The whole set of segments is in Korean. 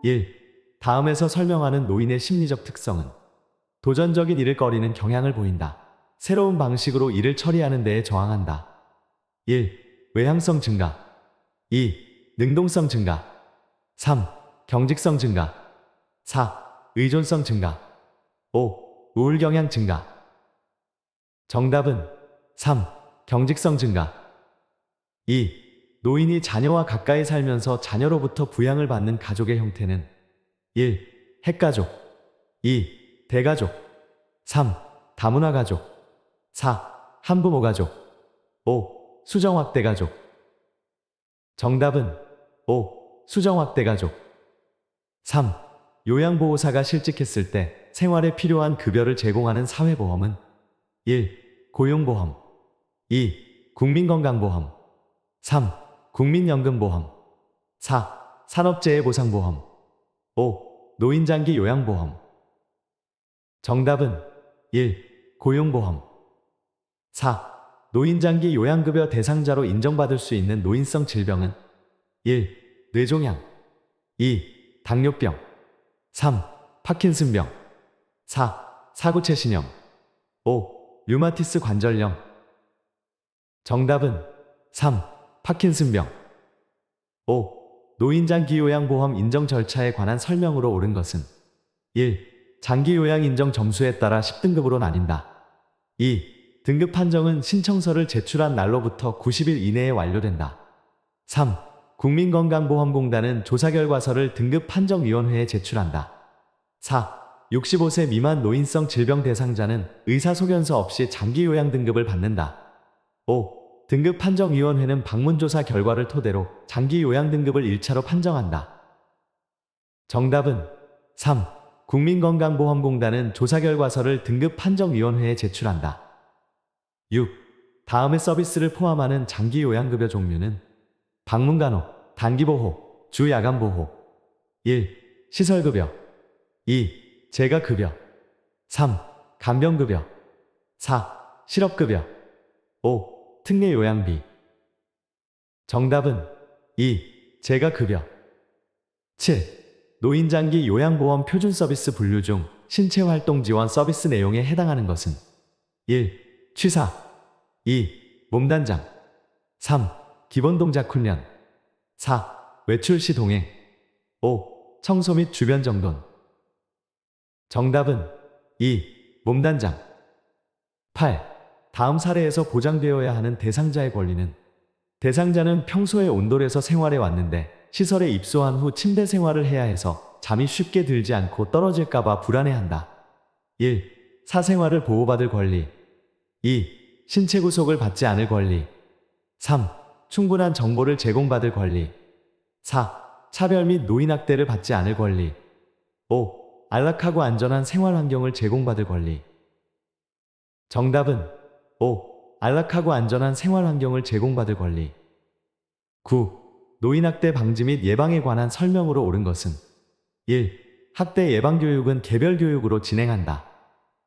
1. 다음에서 설명하는 노인의 심리적 특성은 도전적인 일을 꺼리는 경향을 보인다. 새로운 방식으로 일을 처리하는 데에 저항한다. 1. 외향성 증가. 2. 능동성 증가. 3. 경직성 증가. 4. 의존성 증가. 5. 우울 경향 증가. 정답은 3. 경직성 증가. 2. 노인이 자녀와 가까이 살면서 자녀로부터 부양을 받는 가족의 형태는 1. 핵가족. 2. 대가족. 3. 다문화 가족. 4. 한부모 가족. 5. 수정확대 가족. 정답은 5. 수정확대 가족. 3. 요양보호사가 실직했을 때 생활에 필요한 급여를 제공하는 사회보험은 1. 고용보험. 2. 국민건강보험. 3. 국민연금보험. 4. 산업재해보상보험. 5. 노인장기 요양보험. 정답은 1. 고용보험. 4. 노인장기 요양급여 대상자로 인정받을 수 있는 노인성 질병은 1. 뇌종양. 2. 당뇨병. 3. 파킨슨병. 4. 사구체신형. 5. 류마티스 관절염. 정답은 3. 파킨슨병. 5. 노인장기요양보험 인정 절차에 관한 설명으로 옳은 것은 1. 장기요양 인정 점수에 따라 10등급으로 나뉜다. 2. 등급 판정은 신청서를 제출한 날로부터 90일 이내에 완료된다. 3. 국민건강보험공단은 조사결과서를 등급판정위원회에 제출한다. 4. 65세 미만 노인성 질병 대상자는 의사소견서 없이 장기요양 등급을 받는다. 5. 등급판정위원회는 방문조사 결과를 토대로 장기요양 등급을 1차로 판정한다. 정답은 3. 국민건강보험공단은 조사결과서를 등급판정위원회에 제출한다. 6. 다음의 서비스를 포함하는 장기요양급여 종류는 방문간호, 단기보호, 주야간보호. 1. 시설급여. 2. 재가급여. 3. 간병급여. 4. 실업급여. 5. 특례요양비. 정답은 2. 재가급여. 7. 노인장기 요양보험 표준서비스 분류 중 신체활동 지원 서비스 내용에 해당하는 것은 1. 취사. 2. 몸단장. 3. 기본동작 훈련. 4. 외출 시 동행. 5. 청소 및 주변 정돈. 정답은 2. 몸단장. 8. 다음 사례에서 보장되어야 하는 대상자의 권리는 대상자는 평소에 온돌에서 생활해 왔는데 시설에 입소한 후 침대 생활을 해야 해서 잠이 쉽게 들지 않고 떨어질까봐 불안해한다. 1. 사생활을 보호받을 권리. 2. 신체 구속을 받지 않을 권리. 3. 충분한 정보를 제공받을 권리. 4. 차별 및 노인학대를 받지 않을 권리. 5. 안락하고 안전한 생활 환경을 제공받을 권리. 정답은 5. 안락하고 안전한 생활 환경을 제공받을 권리. 9. 노인학대 방지 및 예방에 관한 설명으로 옳은 것은 1. 학대 예방교육은 개별교육으로 진행한다.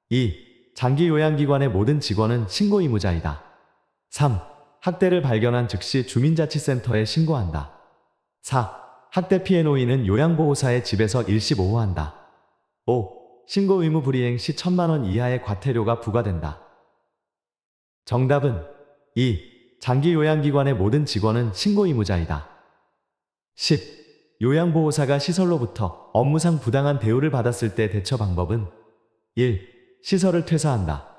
2. 장기요양기관의 모든 직원은 신고 의무자이다. 3. 학대를 발견한 즉시 주민자치센터에 신고한다. 4. 학대 피해 노인은 요양보호사의 집에서 일시 보호한다. 5. 신고 의무 불이행 시 1,000만 원 이하의 과태료가 부과된다. 정답은 2. 장기요양기관의 모든 직원은 신고 의무자이다. 10. 요양보호사가 시설로부터 업무상 부당한 대우를 받았을 때 대처 방법은 1. 시설을 퇴사한다.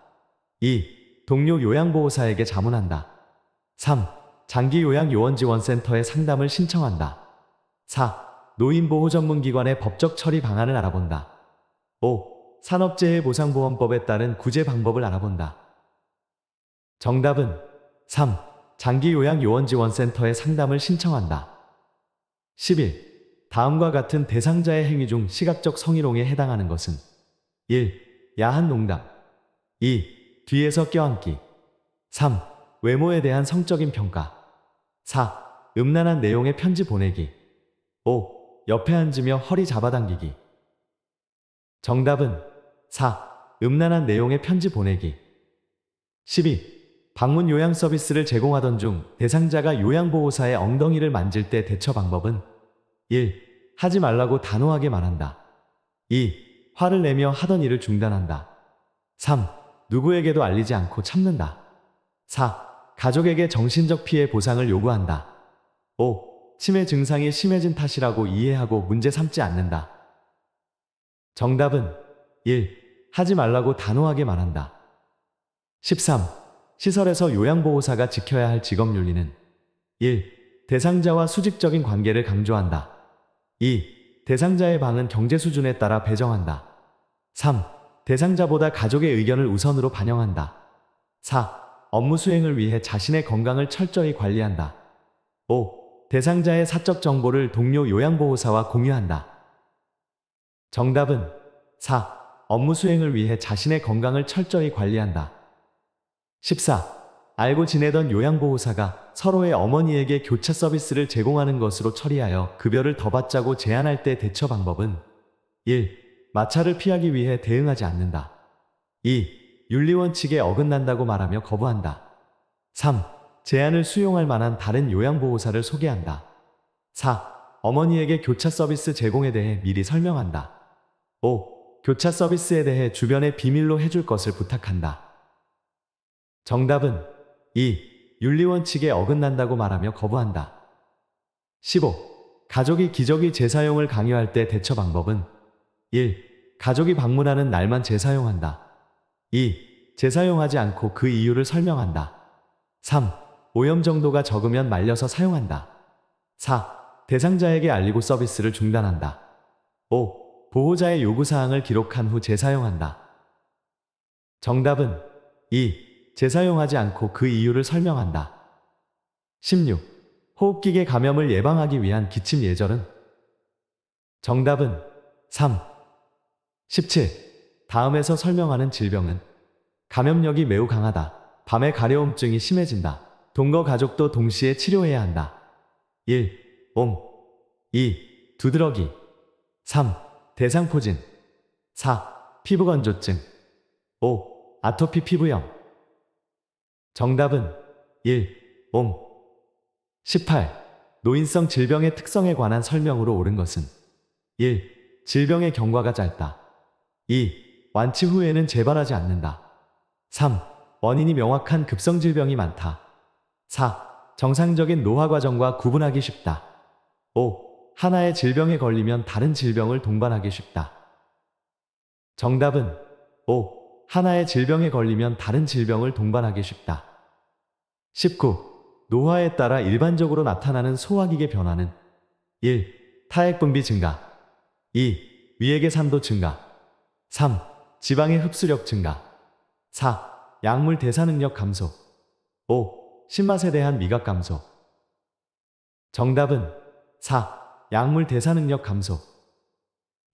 2. 동료 요양보호사에게 자문한다. 3. 장기요양요원지원센터에 상담을 신청한다. 4. 노인보호전문기관의 법적 처리 방안을 알아본다. 5. 산업재해보상보험법에 따른 구제 방법을 알아본다. 정답은 3. 장기요양요원지원센터에 상담을 신청한다. 11. 다음과 같은 대상자의 행위 중 시각적 성희롱에 해당하는 것은 1. 야한 농담. 2. 뒤에서 껴안기. 3. 외모에 대한 성적인 평가. 4. 음란한 내용의 편지 보내기. 5. 옆에 앉으며 허리 잡아당기기. 정답은 4. 음란한 내용의 편지 보내기. 12. 방문 요양 서비스를 제공하던 중 대상자가 요양보호사의 엉덩이를 만질 때 대처 방법은 1. 하지 말라고 단호하게 말한다. 2. 화를 내며 하던 일을 중단한다. 3. 누구에게도 알리지 않고 참는다. 4. 가족에게 정신적 피해 보상을 요구한다. 5. 치매 증상이 심해진 탓이라고 이해하고 문제 삼지 않는다. 정답은 1. 하지 말라고 단호하게 말한다. 13. 시설에서 요양보호사가 지켜야 할 직업윤리는 1. 대상자와 수직적인 관계를 강조한다. 2. 대상자의 방은 경제 수준에 따라 배정한다. 3. 대상자보다 가족의 의견을 우선으로 반영한다. 4. 업무 수행을 위해 자신의 건강을 철저히 관리한다. 5. 대상자의 사적 정보를 동료 요양보호사와 공유한다. 정답은 4. 업무 수행을 위해 자신의 건강을 철저히 관리한다. 14. 알고 지내던 요양보호사가 서로의 어머니에게 교차 서비스를 제공하는 것으로 처리하여 급여를 더 받자고 제안할 때 대처 방법은 1. 마찰을 피하기 위해 대응하지 않는다. 2. 윤리원칙에 어긋난다고 말하며 거부한다. 3. 제안을 수용할 만한 다른 요양보호사를 소개한다. 4. 어머니에게 교차 서비스 제공에 대해 미리 설명한다. 5. 교차 서비스에 대해 주변에 비밀로 해줄 것을 부탁한다. 정답은 2. 윤리원칙에 어긋난다고 말하며 거부한다. 15. 가족이 기저귀 재사용을 강요할 때 대처 방법은 1. 가족이 방문하는 날만 재사용한다. 2. 재사용하지 않고 그 이유를 설명한다. 3. 오염 정도가 적으면 말려서 사용한다. 4. 대상자에게 알리고 서비스를 중단한다. 5. 보호자의 요구사항을 기록한 후 재사용한다. 정답은 2. 재사용하지 않고 그 이유를 설명한다. 16. 호흡기계 감염을 예방하기 위한 기침 예절은? 정답은 3. 17. 다음에서 설명하는 질병은? 감염력이 매우 강하다. 밤에 가려움증이 심해진다. 동거 가족도 동시에 치료해야 한다. 1. 옴. 2. 두드러기. 3. 대상포진. 4. 피부건조증. 5. 아토피 피부염. 정답은 1. 옴. 18. 노인성 질병의 특성에 관한 설명으로 옳은 것은 1. 질병의 경과가 짧다. 2. 완치 후에는 재발하지 않는다. 3. 원인이 명확한 급성 질병이 많다. 4. 정상적인 노화 과정과 구분하기 쉽다. 5. 하나의 질병에 걸리면 다른 질병을 동반하기 쉽다. 정답은 5. 하나의 질병에 걸리면 다른 질병을 동반하기 쉽다. 19. 노화에 따라 일반적으로 나타나는 소화기계 변화는 1. 타액 분비 증가. 2. 위액의 산도 증가. 3. 지방의 흡수력 증가. 4. 약물 대사 능력 감소. 5. 신맛에 대한 미각 감소. 정답은 4. 약물 대사 능력 감소.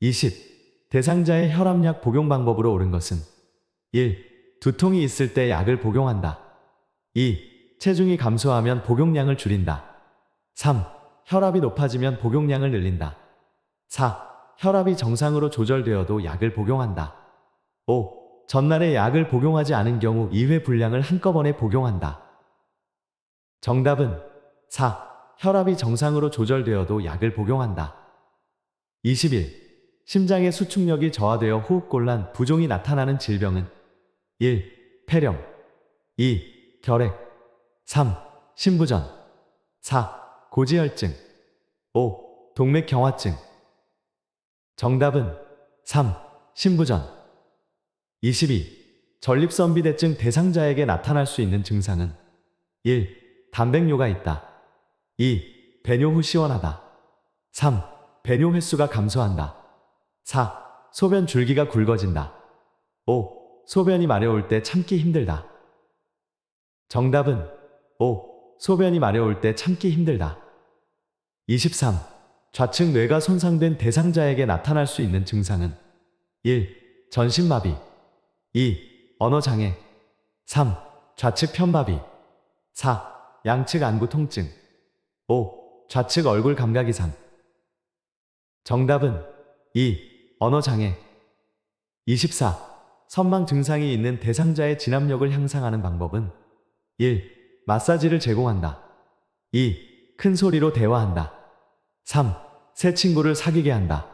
20. 대상자의 혈압약 복용 방법으로 옳은 것은 1. 두통이 있을 때 약을 복용한다. 2. 체중이 감소하면 복용량을 줄인다. 3. 혈압이 높아지면 복용량을 늘린다. 4. 혈압이 정상으로 조절되어도 약을 복용한다. 5. 전날에 약을 복용하지 않은 경우 2회 분량을 한꺼번에 복용한다. 정답은 4. 혈압이 정상으로 조절되어도 약을 복용한다. 21. 심장의 수축력이 저하되어 호흡곤란, 부종이 나타나는 질병은 1. 폐렴. 2. 결핵. 3. 심부전. 4. 고지혈증. 5. 동맥경화증. 정답은 3. 심부전. 22. 전립선비대증 대상자에게 나타날 수 있는 증상은 1. 단백뇨가 있다. 2. 배뇨 후 시원하다. 3. 배뇨 횟수가 감소한다. 4. 소변 줄기가 굵어진다. 5. 소변이 마려울 때 참기 힘들다. 정답은 5. 소변이 마려울 때 참기 힘들다. 23. 좌측 뇌가 손상된 대상자에게 나타날 수 있는 증상은 1. 전신마비. 2. 언어장애. 3. 좌측 편마비. 4. 양측 안구 통증. 5. 좌측 얼굴 감각 이상. 정답은 2. 언어장애. 24. 선망 증상이 있는 대상자의 진압력을 향상하는 방법은 1. 마사지를 제공한다. 2. 큰 소리로 대화한다. 3. 새 친구를 사귀게 한다.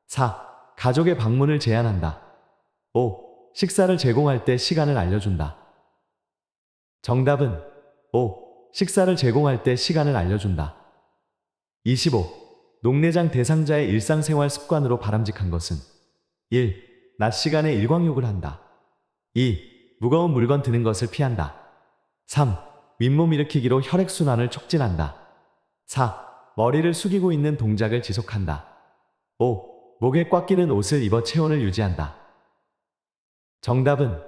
4. 가족의 방문을 제한한다. 5. 식사를 제공할 때 시간을 알려준다. 정답은 5. 식사를 제공할 때 시간을 알려준다. 25. 녹내장 대상자의 일상생활 습관으로 바람직한 것은 1. 낮 시간에 일광욕을 한다. 2. 무거운 물건 드는 것을 피한다. 3. 윗몸 일으키기로 혈액순환을 촉진한다. 4. 머리를 숙이고 있는 동작을 지속한다. 5. 목에 꽉 끼는 옷을 입어 체온을 유지한다. 정답은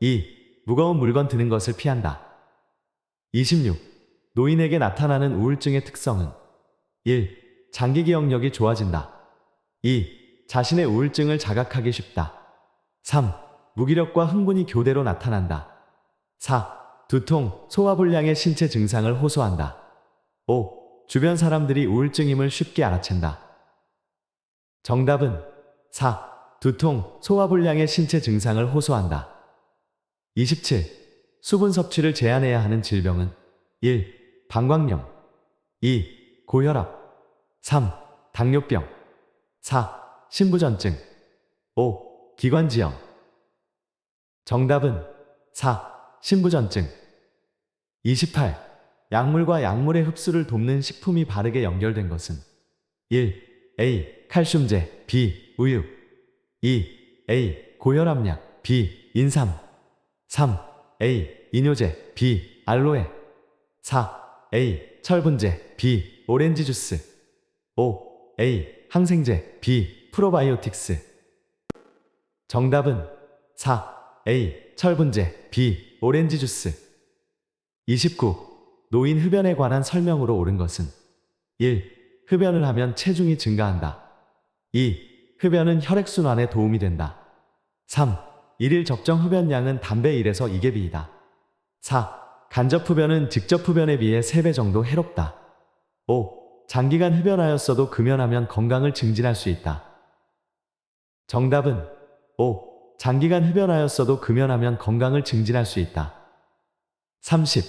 2. 무거운 물건 드는 것을 피한다. 26. 노인에게 나타나는 우울증의 특성은 1. 장기 기억력이 좋아진다. 2. 자신의 우울증을 자각하기 쉽다. 3. 무기력과 흥분이 교대로 나타난다. 4. 두통, 소화불량의 신체 증상을 호소한다. 5. 주변 사람들이 우울증임을 쉽게 알아챈다. 정답은 4. 두통, 소화불량의 신체 증상을 호소한다. 27. 수분 섭취를 제한해야 하는 질병은 1. 방광염 2. 고혈압 3. 당뇨병 4. 신부전증 5. 기관지염 정답은 4. 신부전증 28. 약물과 약물의 흡수를 돕는 식품이 바르게 연결된 것은 1. A. 칼슘제 B. 우유 2. A. 고혈압약 B. 인삼 3. A. 이뇨제 B. 알로에 4. A. 철분제 B. 오렌지 주스 5. A. 항생제 B. 프로바이오틱스 정답은 4. A. 철분제 B. 오렌지 주스 29. 노인 흡연에 관한 설명으로 옳은 것은 1. 흡연을 하면 체중이 증가한다. 2. 흡연은 혈액순환에 도움이 된다. 3. 일일 적정 흡연량은 담배 1에서 2개비이다. 4. 간접 흡연은 직접 흡연에 비해 3배 정도 해롭다. 5. 장기간 흡연하였어도 금연하면 건강을 증진할 수 있다. 정답은 5. 장기간 흡연하였어도 금연하면 건강을 증진할 수 있다. 30.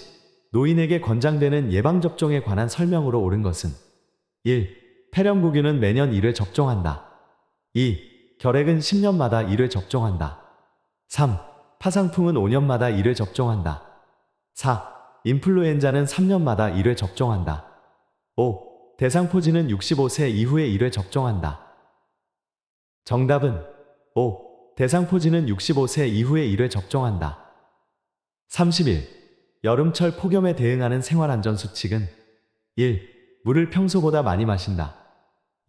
노인에게 권장되는 예방접종에 관한 설명으로 옳은 것은 1. 폐렴구균은 매년 1회 접종한다. 2. 결핵은 10년마다 1회 접종한다. 3. 파상풍은 5년마다 1회 접종한다. 4. 인플루엔자는 3년마다 1회 접종한다. 5. 대상포진은 65세 이후에 1회 접종한다. 정답은 5. 대상포진은 65세 이후에 1회 접종한다. 31. 여름철 폭염에 대응하는 생활안전수칙은 1. 물을 평소보다 많이 마신다.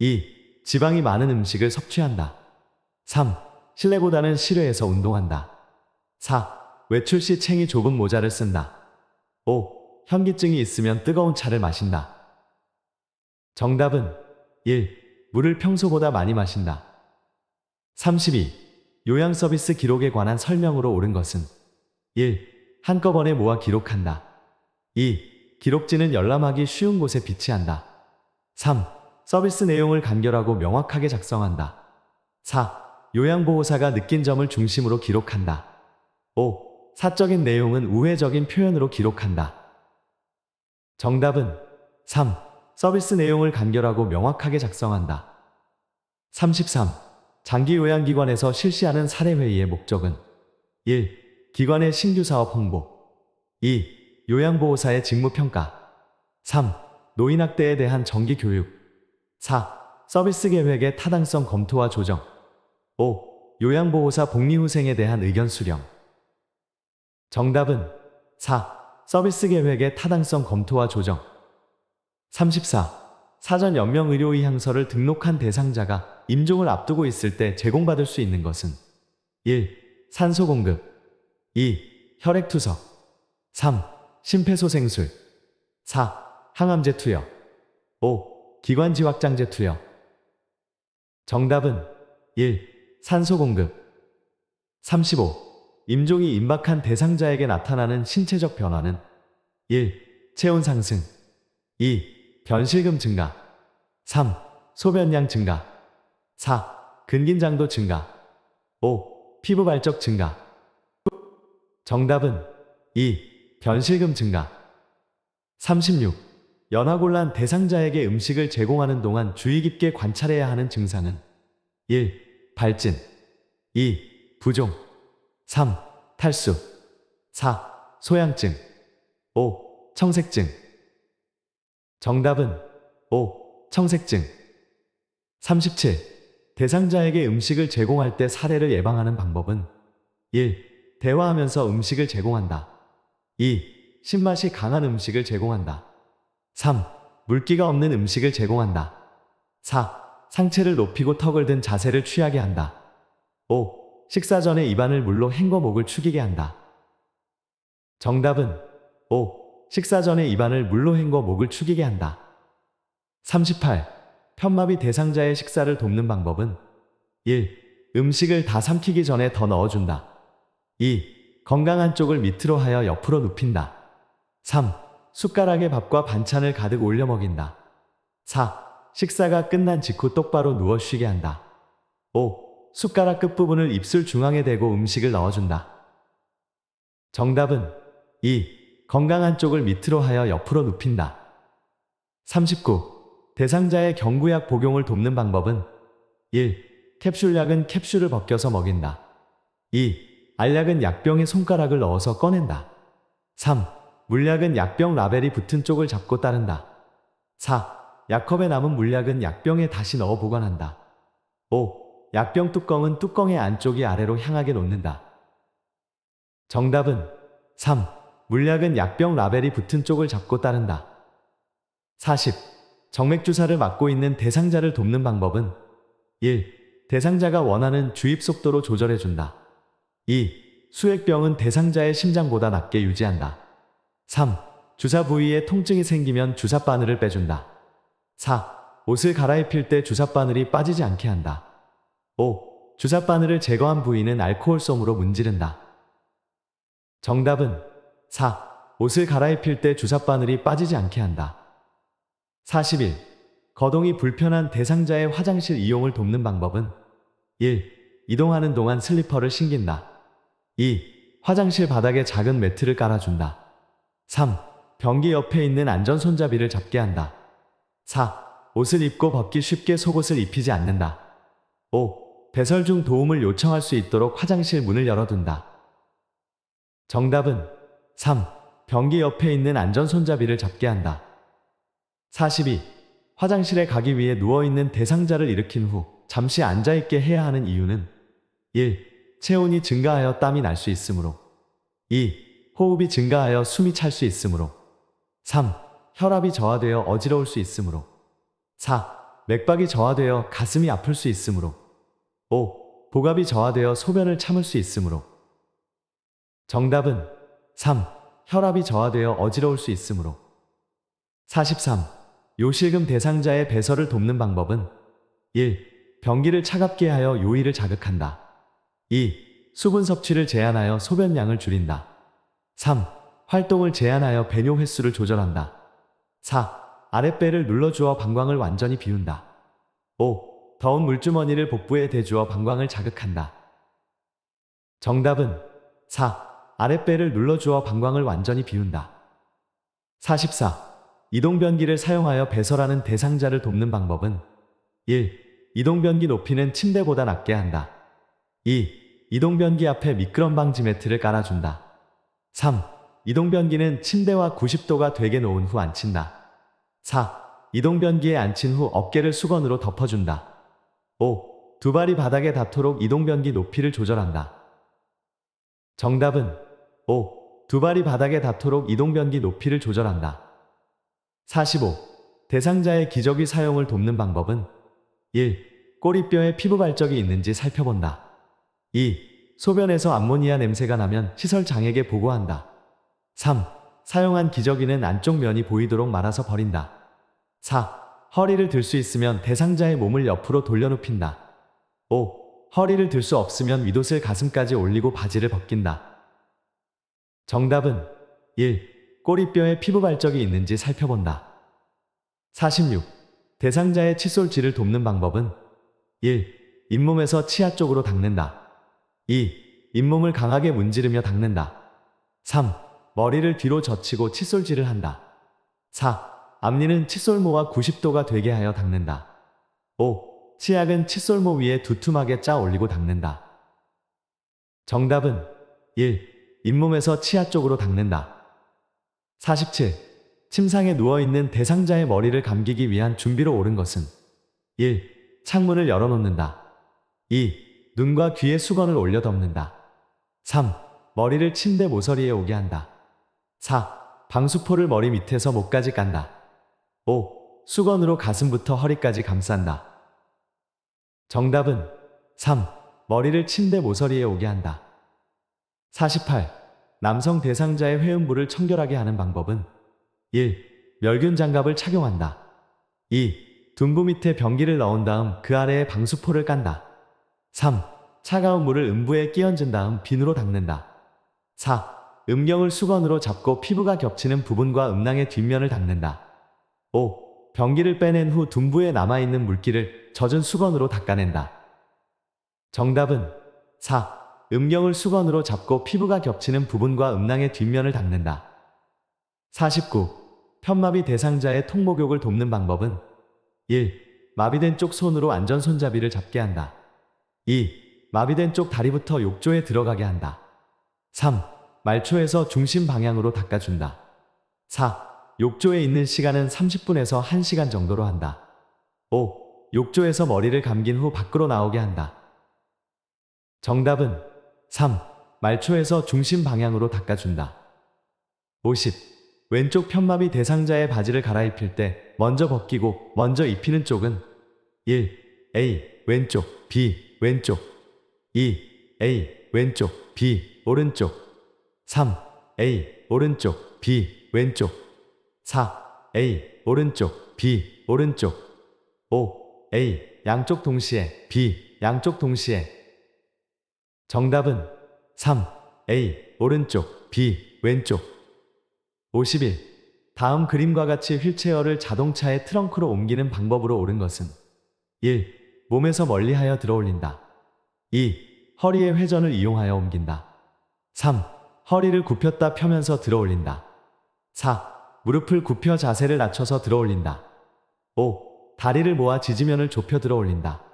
2. 지방이 많은 음식을 섭취한다. 3. 실내보다는 실외에서 운동한다. 4. 외출 시 챙이 좁은 모자를 쓴다. 5. 현기증이 있으면 뜨거운 차를 마신다. 정답은 1. 물을 평소보다 많이 마신다. 32. 요양 서비스 기록에 관한 설명으로 옳은 것은 1. 한꺼번에 모아 기록한다. 2. 기록지는 열람하기 쉬운 곳에 비치한다. 3. 서비스 내용을 간결하고 명확하게 작성한다. 4. 요양보호사가 느낀 점을 중심으로 기록한다. 5. 사적인 내용은 우회적인 표현으로 기록한다. 정답은 3. 서비스 내용을 간결하고 명확하게 작성한다. 33. 장기요양기관에서 실시하는 사례회의의 목적은 1. 기관의 신규 사업 홍보 2. 요양보호사의 직무평가 3. 노인학대에 대한 정기교육 4. 서비스 계획의 타당성 검토와 조정 5. 요양보호사 복리후생에 대한 의견 수렴 정답은 4. 서비스 계획의 타당성 검토와 조정 34. 사전 연명의료의향서를 등록한 대상자가 임종을 앞두고 있을 때 제공받을 수 있는 것은 1. 산소 공급 2. 혈액투석 3. 심폐소생술 4. 항암제 투여 5. 기관지확장제 투여 정답은 1. 산소 공급 35. 임종이 임박한 대상자에게 나타나는 신체적 변화는 1. 체온 상승 2. 변실금 증가 3. 소변량 증가 4. 근긴장도 증가 5. 피부 발적 증가 정답은 2. 변실금 증가 36. 연하곤란 대상자에게 음식을 제공하는 동안 주의 깊게 관찰해야 하는 증상은 1. 발진 2. 부종 3. 탈수 4. 소양증 5. 청색증. 정답은 5. 청색증. 37. 대상자에게 음식을 제공할 때 사례를 예방하는 방법은 1. 대화하면서 음식을 제공한다. 2. 신맛이 강한 음식을 제공한다. 3. 물기가 없는 음식을 제공한다. 4. 상체를 높이고 턱을 든 자세를 취하게 한다. 5. 식사 전에 입안을 물로 헹궈 목을 축이게 한다. 정답은 5. 식사 전에 입안을 물로 헹궈 목을 축이게 한다. 38. 편마비 대상자의 식사를 돕는 방법은 1. 음식을 다 삼키기 전에 더 넣어준다. 2. 건강한 쪽을 밑으로 하여 옆으로 눕힌다. 3. 숟가락에 밥과 반찬을 가득 올려 먹인다. 4. 식사가 끝난 직후 똑바로 누워 쉬게 한다. 5. 숟가락 끝부분을 입술 중앙에 대고 음식을 넣어준다. 정답은 2. 건강한 쪽을 밑으로 하여 옆으로 눕힌다. 39. 대상자의 경구약 복용을 돕는 방법은 1. 캡슐약은 캡슐을 벗겨서 먹인다. 2. 알약은 약병에 손가락을 넣어서 꺼낸다. 3. 물약은 약병 라벨이 붙은 쪽을 잡고 따른다. 4. 약컵에 남은 물약은 약병에 다시 넣어 보관한다. 5. 약병 뚜껑은 뚜껑의 안쪽이 아래로 향하게 놓는다. 정답은 3. 물약은 약병 라벨이 붙은 쪽을 잡고 따른다. 40. 정맥주사를 맞고 있는 대상자를 돕는 방법은 1. 대상자가 원하는 주입 속도로 조절해준다. 2. 수액병은 대상자의 심장보다 낮게 유지한다. 3. 주사 부위에 통증이 생기면 주사 바늘을 빼준다. 4. 옷을 갈아입힐 때 주사 바늘이 빠지지 않게 한다. 5. 주사 바늘을 제거한 부위는 알코올 솜으로 문지른다. 정답은 4. 옷을 갈아입힐 때 주사 바늘이 빠지지 않게 한다. 41. 거동이 불편한 대상자의 화장실 이용을 돕는 방법은 1. 이동하는 동안 슬리퍼를 신긴다. 2. 화장실 바닥에 작은 매트를 깔아준다. 3. 변기 옆에 있는 안전 손잡이를 잡게 한다. 4. 옷을 입고 벗기 쉽게 속옷을 입히지 않는다. 5. 배설 중 도움을 요청할 수 있도록 화장실 문을 열어둔다. 정답은 3. 변기 옆에 있는 안전 손잡이를 잡게 한다. 42. 화장실에 가기 위해 누워있는 대상자를 일으킨 후 잠시 앉아있게 해야 하는 이유는 1. 체온이 증가하여 땀이 날 수 있으므로 2. 호흡이 증가하여 숨이 찰 수 있으므로 3. 혈압이 저하되어 어지러울 수 있으므로 4. 맥박이 저하되어 가슴이 아플 수 있으므로 5. 복압이 저하되어 소변을 참을 수 있으므로 정답은 3. 혈압이 저하되어 어지러울 수 있으므로 43. 요실금 대상자의 배설을 돕는 방법은 1. 변기를 차갑게 하여 요의를 자극한다. 2. 수분 섭취를 제한하여 소변량을 줄인다. 3. 활동을 제한하여 배뇨 횟수를 조절한다. 4. 아랫배를 눌러주어 방광을 완전히 비운다. 5. 더운 물주머니를 복부에 대주어 방광을 자극한다. 정답은 4. 아랫배를 눌러주어 방광을 완전히 비운다. 44. 이동변기를 사용하여 배설하는 대상자를 돕는 방법은 1. 이동변기 높이는 침대보다 낮게 한다. 2. 이동변기 앞에 미끄럼 방지 매트를 깔아준다. 3. 이동변기는 침대와 90도가 되게 놓은 후 앉힌다. 4. 이동변기에 앉힌 후 어깨를 수건으로 덮어준다. 5. 두 발이 바닥에 닿도록 이동변기 높이를 조절한다. 정답은 5. 두 발이 바닥에 닿도록 이동변기 높이를 조절한다. 45. 대상자의 기저귀 사용을 돕는 방법은 1. 꼬리뼈에 피부 발적이 있는지 살펴본다. 2. 소변에서 암모니아 냄새가 나면 시설 장에게 보고한다. 3. 사용한 기저귀는 안쪽 면이 보이도록 말아서 버린다. 4. 허리를 들 수 있으면 대상자의 몸을 옆으로 돌려눕힌다. 5. 허리를 들 수 없으면 윗옷을 가슴까지 올리고 바지를 벗긴다. 정답은 1. 꼬리뼈에 피부 발적이 있는지 살펴본다. 46. 대상자의 칫솔질을 돕는 방법은 1. 잇몸에서 치아 쪽으로 닦는다. 2. 잇몸을 강하게 문지르며 닦는다. 3. 머리를 뒤로 젖히고 칫솔질을 한다. 4. 앞니는 칫솔모와 90도가 되게 하여 닦는다. 5. 치약은 칫솔모 위에 두툼하게 짜 올리고 닦는다. 정답은 1. 잇몸에서 치아 쪽으로 닦는다. 47. 침상에 누워있는 대상자의 머리를 감기기 위한 준비로 옳은 것은 1. 창문을 열어놓는다. 2. 눈과 귀에 수건을 올려 덮는다. 3. 머리를 침대 모서리에 오게 한다. 4. 방수포를 머리 밑에서 목까지 깐다. 5. 수건으로 가슴부터 허리까지 감싼다. 정답은 3. 머리를 침대 모서리에 오게 한다. 48. 남성 대상자의 회음부를 청결하게 하는 방법은 1. 멸균 장갑을 착용한다. 2. 둔부 밑에 변기를 넣은 다음 그 아래에 방수포를 깐다. 3. 차가운 물을 음부에 끼얹은 다음 비누로 닦는다. 4. 음경을 수건으로 잡고 피부가 겹치는 부분과 음낭의 뒷면을 닦는다. 5. 변기를 빼낸 후 둔부에 남아있는 물기를 젖은 수건으로 닦아낸다. 정답은 4. 음경을 수건으로 잡고 피부가 겹치는 부분과 음낭의 뒷면을 닦는다. 49. 편마비 대상자의 통목욕을 돕는 방법은 1. 마비된 쪽 손으로 안전 손잡이를 잡게 한다. 2. 마비된 쪽 다리부터 욕조에 들어가게 한다. 3. 말초에서 중심 방향으로 닦아준다. 4. 욕조에 있는 시간은 30분에서 1시간 정도로 한다. 5. 욕조에서 머리를 감긴 후 밖으로 나오게 한다. 정답은 3. 말초에서 중심 방향으로 닦아준다. 50. 왼쪽 편마비 대상자의 바지를 갈아입힐 때 먼저 벗기고 먼저 입히는 쪽은 1. A. 왼쪽 B. 왼쪽 2. A. 왼쪽 B. 오른쪽 3. A. 오른쪽 B. 왼쪽 4. A. 오른쪽 B. 오른쪽 5. A. 양쪽 동시에 B. 양쪽 동시에 정답은 3. A. 오른쪽 B. 왼쪽 51. 다음 그림과 같이 휠체어를 자동차의 트렁크로 옮기는 방법으로 옳은 것은 1. 몸에서 멀리하여 들어올린다. 2. 허리의 회전을 이용하여 옮긴다. 3. 허리를 굽혔다 펴면서 들어올린다. 4. 무릎을 굽혀 자세를 낮춰서 들어올린다. 5. 다리를 모아 지지면을 좁혀 들어올린다.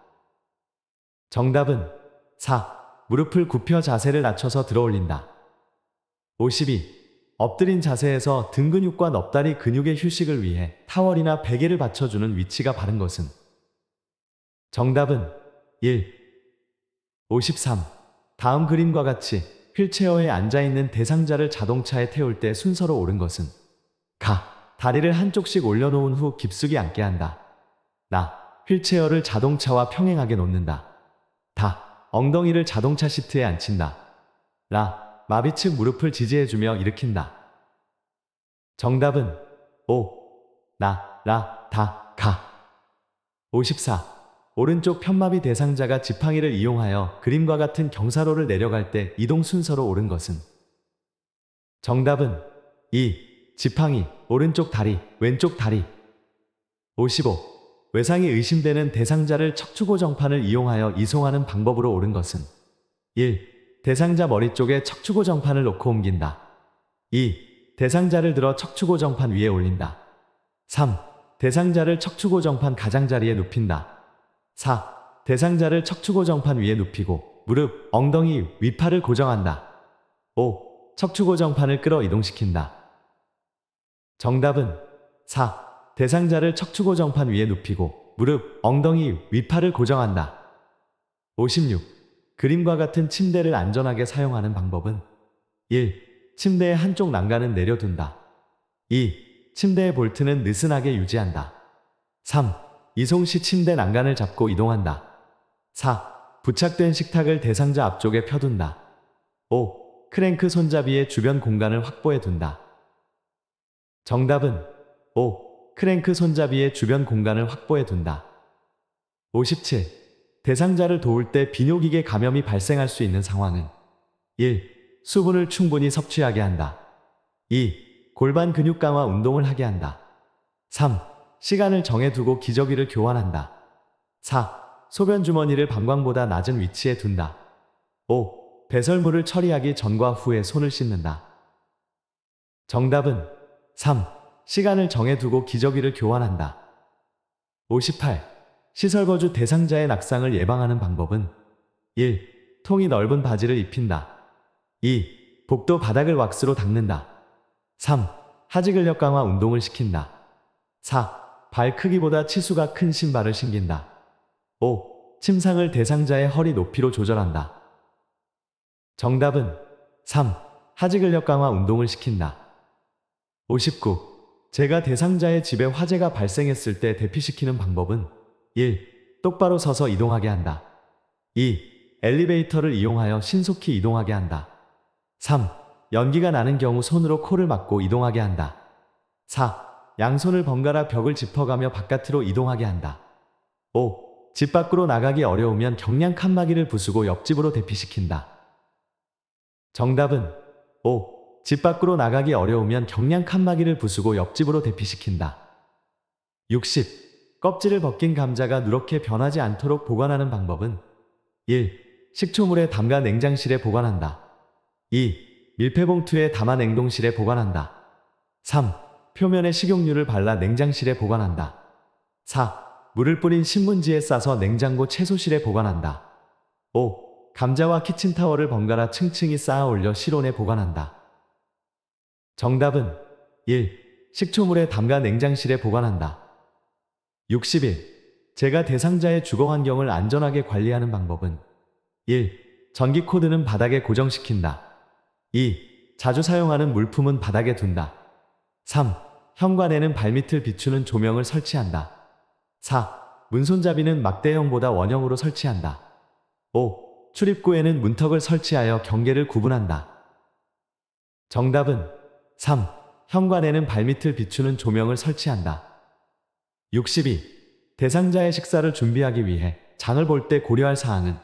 정답은 4. 무릎을 굽혀 자세를 낮춰서 들어올린다. 52. 엎드린 자세에서 등 근육과 넙다리 근육의 휴식을 위해 타월이나 베개를 받쳐주는 위치가 바른 것은 정답은 1. 53. 다음 그림과 같이 휠체어에 앉아있는 대상자를 자동차에 태울 때 순서로 옳은 것은 가. 다리를 한쪽씩 올려놓은 후 깊숙이 앉게 한다. 나. 휠체어를 자동차와 평행하게 놓는다. 다. 엉덩이를 자동차 시트에 앉힌다. 라. 마비 측 무릎을 지지해주며 일으킨다. 정답은 5. 나, 라, 다, 가. 54. 오른쪽 편마비 대상자가 지팡이를 이용하여 그림과 같은 경사로를 내려갈 때 이동 순서로 옳은 것은 정답은 2. 지팡이, 오른쪽 다리, 왼쪽 다리 55. 외상이 의심되는 대상자를 척추고정판을 이용하여 이송하는 방법으로 옳은 것은 1. 대상자 머리 쪽에 척추고정판을 놓고 옮긴다. 2. 대상자를 들어 척추고정판 위에 올린다. 3. 대상자를 척추고정판 가장자리에 눕힌다. 4. 대상자를 척추고정판 위에 눕히고 무릎, 엉덩이, 위팔을 고정한다. 5. 척추고정판을 끌어 이동시킨다. 정답은 4. 대상자를 척추고정판 위에 눕히고 무릎, 엉덩이, 위팔을 고정한다. 56. 그림과 같은 침대를 안전하게 사용하는 방법은 1. 침대의 한쪽 난간은 내려둔다. 2. 침대의 볼트는 느슨하게 유지한다. 3. 이송 시 침대 난간을 잡고 이동한다. 4. 부착된 식탁을 대상자 앞쪽에 펴둔다. 5. 크랭크 손잡이의 주변 공간을 확보해 둔다. 정답은 5. 크랭크 손잡이의 주변 공간을 확보해 둔다. 57. 대상자를 도울 때 비뇨기계 감염이 발생할 수 있는 상황은 1. 수분을 충분히 섭취하게 한다. 2. 골반 근육 강화 운동을 하게 한다. 3. 시간을 정해두고 기저귀를 교환한다. 4. 소변 주머니를 방광보다 낮은 위치에 둔다. 5. 배설물을 처리하기 전과 후에 손을 씻는다. 정답은 3. 시간을 정해두고 기저귀를 교환한다. 58. 시설거주 대상자의 낙상을 예방하는 방법은 1. 통이 넓은 바지를 입힌다. 2. 복도 바닥을 왁스로 닦는다. 3. 하지 근력 강화 운동을 시킨다. 4. 발 크기보다 치수가 큰 신발을 신긴다. 5. 침상을 대상자의 허리 높이로 조절한다. 정답은 3. 하지 근력 강화 운동을 시킨다. 59. 제가 대상자의 집에 화재가 발생했을 때 대피시키는 방법은 1. 똑바로 서서 이동하게 한다. 2. 엘리베이터를 이용하여 신속히 이동하게 한다. 3. 연기가 나는 경우 손으로 코를 막고 이동하게 한다. 4. 양손을 번갈아 벽을 짚어가며 바깥으로 이동하게 한다. 5. 집 밖으로 나가기 어려우면 경량 칸막이를 부수고 옆집으로 대피시킨다. 정답은 5. 집 밖으로 나가기 어려우면 경량 칸막이를 부수고 옆집으로 대피시킨다. 60. 껍질을 벗긴 감자가 누렇게 변하지 않도록 보관하는 방법은 1. 식초물에 담가 냉장실에 보관한다. 2. 밀폐봉투에 담아 냉동실에 보관한다. 3. 표면에 식용유를 발라 냉장실에 보관한다. 4. 물을 뿌린 신문지에 싸서 냉장고 채소실에 보관한다. 5. 감자와 키친타월을 번갈아 층층이 쌓아 올려 실온에 보관한다. 정답은 1. 식초물에 담가 냉장실에 보관한다. 61. 제가 대상자의 주거 환경을 안전하게 관리하는 방법은 1. 전기 코드는 바닥에 고정시킨다. 2. 자주 사용하는 물품은 바닥에 둔다. 3. 현관에는 발밑을 비추는 조명을 설치한다. 4. 문손잡이는 막대형보다 원형으로 설치한다. 5. 출입구에는 문턱을 설치하여 경계를 구분한다. 정답은 3. 현관에는 발밑을 비추는 조명을 설치한다. 62. 대상자의 식사를 준비하기 위해 장을 볼 때 고려할 사항은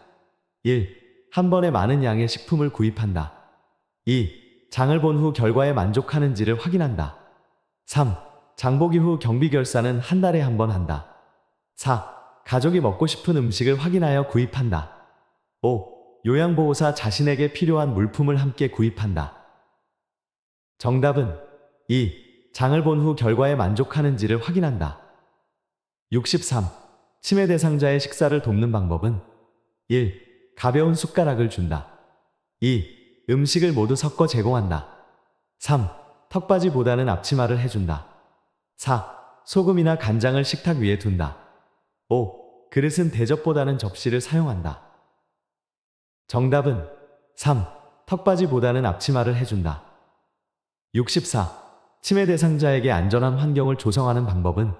1. 한 번에 많은 양의 식품을 구입한다. 2. 장을 본 후 결과에 만족하는지를 확인한다. 3. 장보기 후 경비 결산은 한 달에 한 번 한다. 4. 가족이 먹고 싶은 음식을 확인하여 구입한다. 5. 요양보호사 자신에게 필요한 물품을 함께 구입한다. 정답은 2. 장을 본 후 결과에 만족하는지를 확인한다. 63. 치매 대상자의 식사를 돕는 방법은 1. 가벼운 숟가락을 준다. 2. 음식을 모두 섞어 제공한다. 3. 턱받이보다는 앞치마를 해준다. 4. 소금이나 간장을 식탁 위에 둔다. 5. 그릇은 대접보다는 접시를 사용한다. 정답은 3. 턱받이보다는 앞치마를 해준다. 64. 치매 대상자에게 안전한 환경을 조성하는 방법은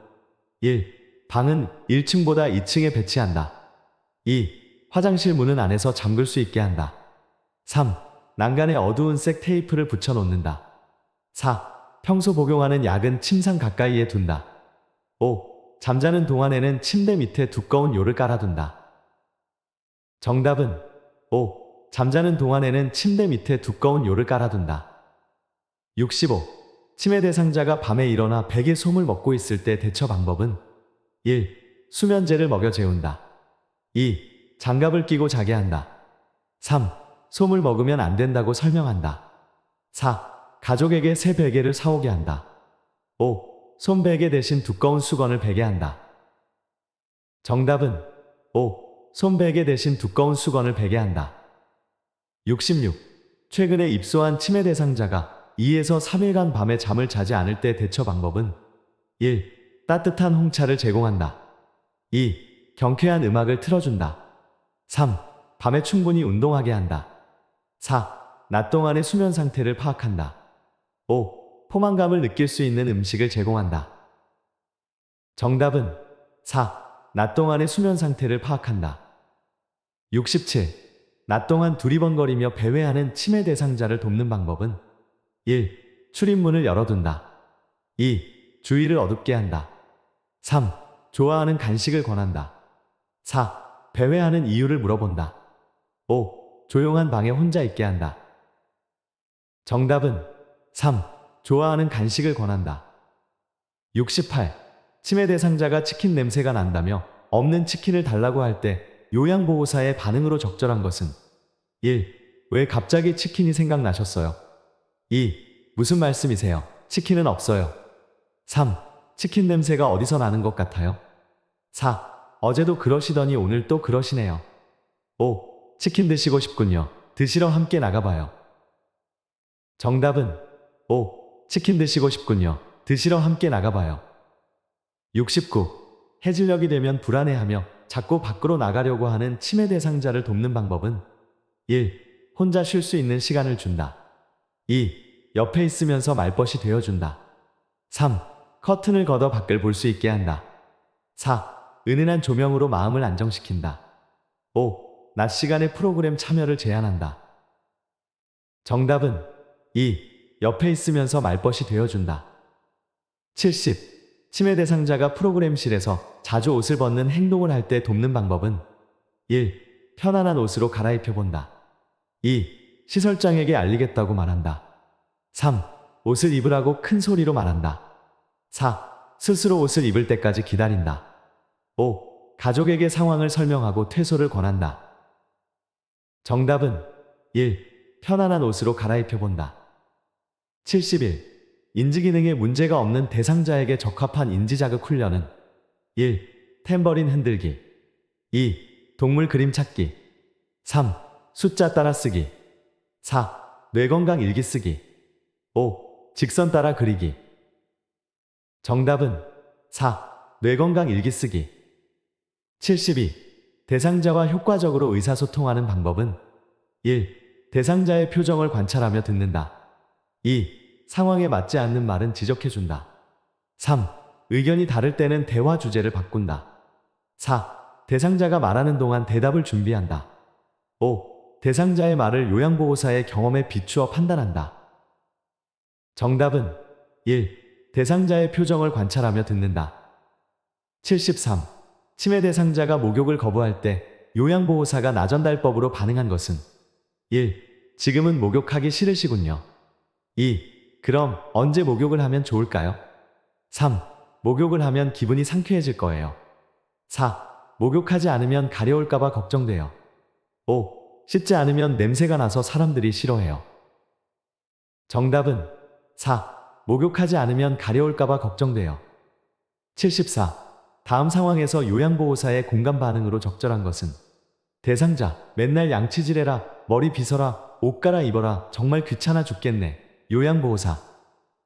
1. 방은 1층보다 2층에 배치한다. 2. 화장실 문은 안에서 잠글 수 있게 한다. 3. 난간에 어두운 색 테이프를 붙여 놓는다. 4. 평소 복용하는 약은 침상 가까이에 둔다. 5. 잠자는 동안에는 침대 밑에 두꺼운 요를 깔아둔다. 정답은 5. 잠자는 동안에는 침대 밑에 두꺼운 요를 깔아둔다. 65. 치매 대상자가 밤에 일어나 베개 솜을 먹고 있을 때 대처 방법은 1. 수면제를 먹여 재운다. 2. 장갑을 끼고 자게 한다. 3. 솜을 먹으면 안 된다고 설명한다. 4. 가족에게 새 베개를 사오게 한다. 5. 솜 베개 대신 두꺼운 수건을 베게 한다. 정답은 5. 솜 베개 대신 두꺼운 수건을 베게 한다. 66. 최근에 입소한 치매 대상자가 2에서 3일간 밤에 잠을 자지 않을 때 대처 방법은 1. 따뜻한 홍차를 제공한다. 2. 경쾌한 음악을 틀어준다. 3. 밤에 충분히 운동하게 한다. 4. 낮 동안의 수면 상태를 파악한다. 5. 포만감을 느낄 수 있는 음식을 제공한다. 정답은 4. 낮 동안의 수면 상태를 파악한다. 67. 낮 동안 두리번거리며 배회하는 치매 대상자를 돕는 방법은 1. 출입문을 열어둔다. 2. 주위를 어둡게 한다. 3. 좋아하는 간식을 권한다. 4. 배회하는 이유를 물어본다. 5. 조용한 방에 혼자 있게 한다. 정답은 3. 좋아하는 간식을 권한다. 68. 치매 대상자가 치킨 냄새가 난다며 없는 치킨을 달라고 할 때 요양보호사의 반응으로 적절한 것은 1. 왜 갑자기 치킨이 생각나셨어요? 2. 무슨 말씀이세요? 치킨은 없어요. 3. 치킨 냄새가 어디서 나는 것 같아요? 4. 어제도 그러시더니 오늘 또 그러시네요. 5. 치킨 드시고 싶군요. 드시러 함께 나가봐요. 정답은 5. 치킨 드시고 싶군요. 드시러 함께 나가봐요. 69. 해질녘이 되면 불안해하며 자꾸 밖으로 나가려고 하는 치매 대상자를 돕는 방법은 1. 혼자 쉴 수 있는 시간을 준다. 2. 옆에 있으면서 말벗이 되어준다. 3. 커튼을 걷어 밖을 볼 수 있게 한다. 4. 은은한 조명으로 마음을 안정시킨다. 5. 낮 시간에 프로그램 참여를 제한한다. 정답은 2. 옆에 있으면서 말벗이 되어준다. 70. 치매 대상자가 프로그램실에서 자주 옷을 벗는 행동을 할 때 돕는 방법은 1. 편안한 옷으로 갈아입혀본다. 2. 시설장에게 알리겠다고 말한다. 3. 옷을 입으라고 큰 소리로 말한다. 4. 스스로 옷을 입을 때까지 기다린다. 5. 가족에게 상황을 설명하고 퇴소를 권한다. 정답은 1. 편안한 옷으로 갈아입혀본다. 71. 인지기능에 문제가 없는 대상자에게 적합한 인지자극 훈련은 1. 탬버린 흔들기. 2. 동물 그림 찾기. 3. 숫자 따라 쓰기. 4. 뇌건강 일기 쓰기. 5. 직선 따라 그리기. 정답은 4. 뇌건강 일기 쓰기. 72. 대상자와 효과적으로 의사소통하는 방법은 1. 대상자의 표정을 관찰하며 듣는다. 2. 상황에 맞지 않는 말은 지적해준다. 3. 의견이 다를 때는 대화 주제를 바꾼다. 4. 대상자가 말하는 동안 대답을 준비한다. 5. 대상자의 말을 요양보호사의 경험에 비추어 판단한다. 정답은 1. 대상자의 표정을 관찰하며 듣는다. 73. 치매 대상자가 목욕을 거부할 때 요양보호사가 나전달법으로 반응한 것은 1. 지금은 목욕하기 싫으시군요. 2. 그럼 언제 목욕을 하면 좋을까요? 3. 목욕을 하면 기분이 상쾌해질 거예요. 4. 목욕하지 않으면 가려울까봐 걱정돼요. 5. 씻지 않으면 냄새가 나서 사람들이 싫어해요. 정답은 4. 목욕하지 않으면 가려울까봐 걱정돼요. 74. 다음 상황에서 요양보호사의 공감 반응으로 적절한 것은 대상자, 맨날 양치질해라, 머리 빗어라, 옷 갈아입어라, 정말 귀찮아 죽겠네. 요양보호사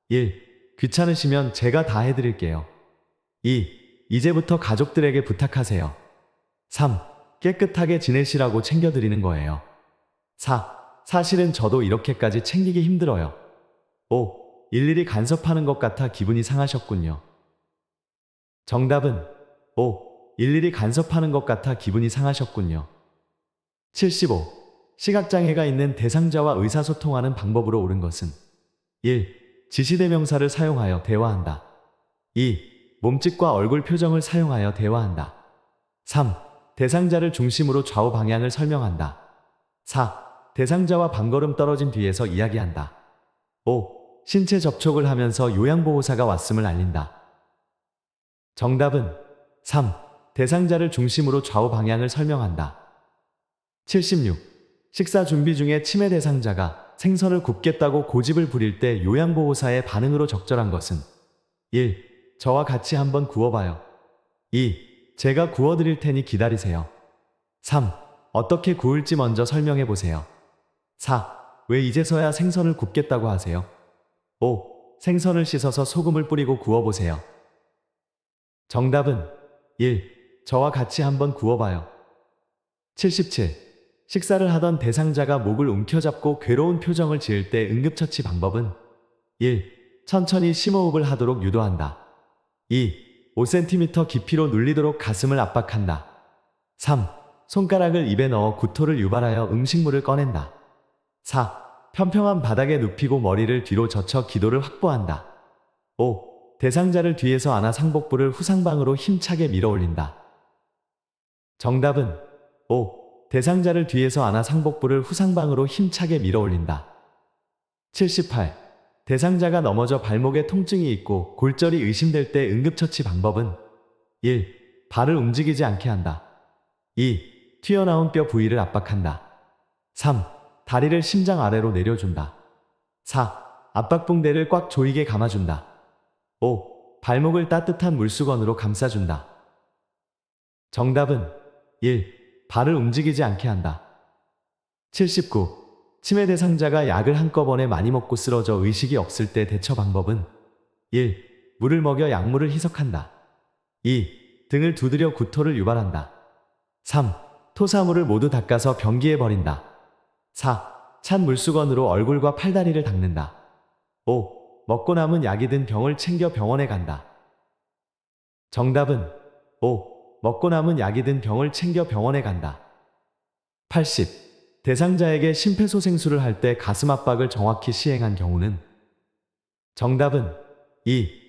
1. 귀찮으시면 제가 다 해드릴게요. 2. 이제부터 가족들에게 부탁하세요. 3. 깨끗하게 지내시라고 챙겨드리는 거예요. 4. 사실은 저도 이렇게까지 챙기기 힘들어요. 5. 일일이 간섭하는 것 같아 기분이 상하셨군요. 정답은 5. 일일이 간섭하는 것 같아 기분이 상하셨군요. 75. 시각장애가 있는 대상자와 의사소통하는 방법으로 옳은 것은 1. 지시대명사를 사용하여 대화한다. 2. 몸짓과 얼굴 표정을 사용하여 대화한다. 3. 대상자를 중심으로 좌우 방향을 설명한다. 4. 대상자와 반걸음 떨어진 뒤에서 이야기한다. 5. 신체 접촉을 하면서 요양보호사가 왔음을 알린다. 정답은 3. 대상자를 중심으로 좌우 방향을 설명한다. 76. 식사 준비 중에 치매 대상자가 생선을 굽겠다고 고집을 부릴 때 요양보호사의 반응으로 적절한 것은 1. 저와 같이 한번 구워봐요. 2. 제가 구워드릴 테니 기다리세요. 3. 어떻게 구울지 먼저 설명해보세요. 4. 왜 이제서야 생선을 굽겠다고 하세요? 5. 생선을 씻어서 소금을 뿌리고 구워보세요. 정답은 1. 저와 같이 한번 구워봐요. 77. 식사를 하던 대상자가 목을 움켜잡고 괴로운 표정을 지을 때 응급처치 방법은 1. 천천히 심호흡을 하도록 유도한다. 2. 5cm 깊이로 눌리도록 가슴을 압박한다. 3. 손가락을 입에 넣어 구토를 유발하여 음식물을 꺼낸다. 4. 평평한 바닥에 눕히고 머리를 뒤로 젖혀 기도를 확보한다. 5. 대상자를 뒤에서 안아 상복부를 후상방으로 힘차게 밀어 올린다. 정답은 5. 대상자를 뒤에서 안아 상복부를 후상방으로 힘차게 밀어 올린다. 78. 대상자가 넘어져 발목에 통증이 있고 골절이 의심될 때 응급처치 방법은 1. 발을 움직이지 않게 한다. 2. 튀어나온 뼈 부위를 압박한다. 3. 다리를 심장 아래로 내려준다. 4. 압박붕대를 꽉 조이게 감아준다. 5. 발목을 따뜻한 물수건으로 감싸준다. 정답은 1. 발을 움직이지 않게 한다. 79. 치매 대상자가 약을 한꺼번에 많이 먹고 쓰러져 의식이 없을 때 대처 방법은 1. 물을 먹여 약물을 희석한다. 2. 등을 두드려 구토를 유발한다. 3. 토사물을 모두 닦아서 변기에 버린다. 4. 찬 물수건으로 얼굴과 팔다리를 닦는다. 5. 먹고 남은 약이 든 병을 챙겨 병원에 간다. 정답은 5. 먹고 남은 약이 든 병을 챙겨 병원에 간다. 80. 대상자에게 심폐소생술을 할 때 가슴 압박을 정확히 시행한 경우는 정답은 2.